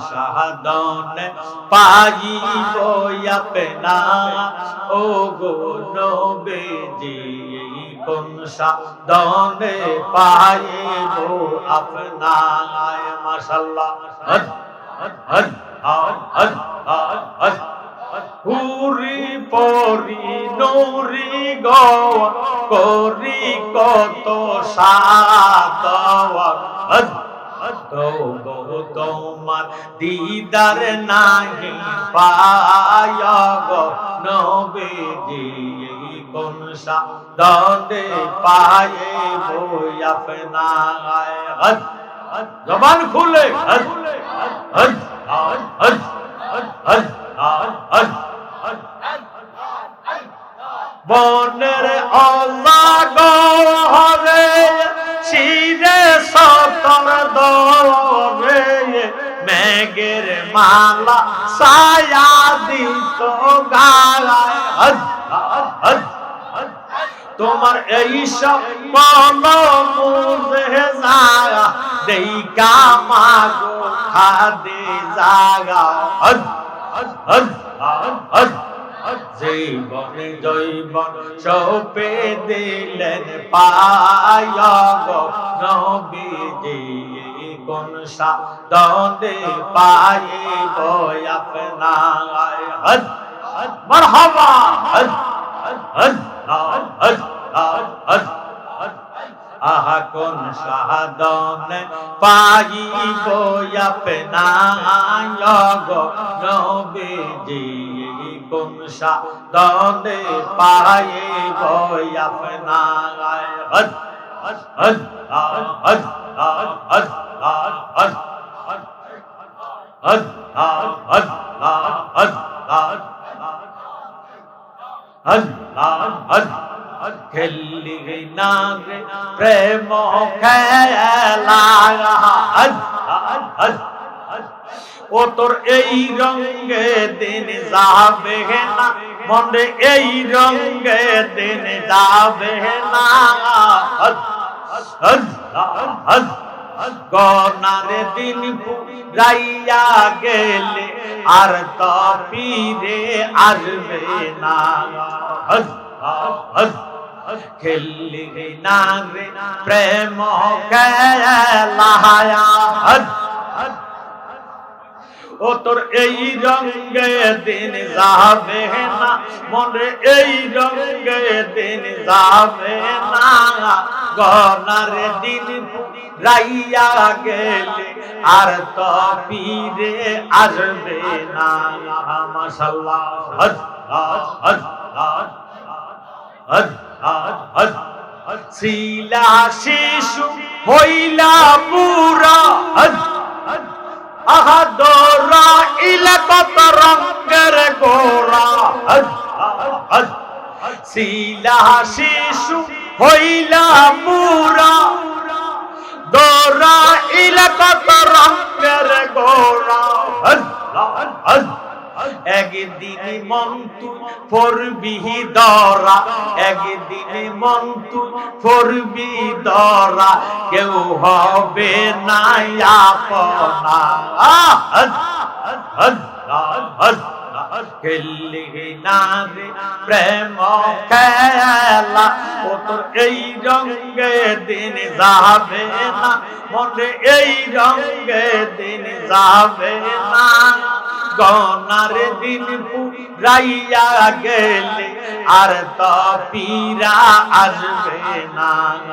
শাহাদানে পাইব আপনা ও গো নবীজি কোন শাহাদানে পাইব আপনা মাশাআল্লাহ হদ হদ হদ হদ হুরি পরি নুরি গো করি কত সাদওয়া হদ তোমার দিদার নাহি পায় গো নবীজি কোন সাদে পায়ে বই আপনা হদ জবান খুলে হদ হদ হদ হদ হদ বনের আল্লাহ গো হরে শিরে সতর দরে মেঘের মালা ছায়া দিত গায় হদ হদ তোমার এই সব বলো মুঝে জাগা দেইকা মাগো খাদে জাগা হদ হদ হদ জীবনে জৈবন সপে দিলেন পায় গো নবীজি কোন সাদে পাইব আপনা হদ মারহাবা হদ হদ হদ হদ আহা কোন শাহাদানে পাইব আপনা গো নবীজি কোন শাহাদানে পাইব আপনা হদ হদ হদ হদ হদ হদ হদ হদ হদ হদ খেলি না রে প্রেম খেলা হদ হদ ও তোর এই রঙে দিন যাবে না মনে এই রঙে দিন যাবে না হদ হদ হদ গনারে দিন রাইয়া গেলে আর তো ফিরে আসবে না হদ হদ খেলি না রে প্রেম খেলা হদ ও তোর এই রঙে দিন যাবে না মনে এই রঙে দিন যাবে না গনার দিন রাইয়া গেলে আর তো ফিরে আসবে না মাশাআল্লাহ হদ হদ হদ হদ হদ ছিলা শিশু হইলা বুড়া হদ আহা দোরা ইলা কত রঙের গোরা হদ হদ ছিলা শিশু হইলা বুড়া দোরা ইলা কত রঙের গোরা হদ হদ একদিন মন তুই পড়বি দরা একদিন মন তুই পড়বি দরা কেউ হবে না আপনা হদ হদ হদ খেলি না রে প্রেম খেলা ও তোর এই রঙে দিন যাবে না মনে এই রঙে দিন যাবে না গনার দিন রাইয়া গেলে আর তো পীরা আসবে না।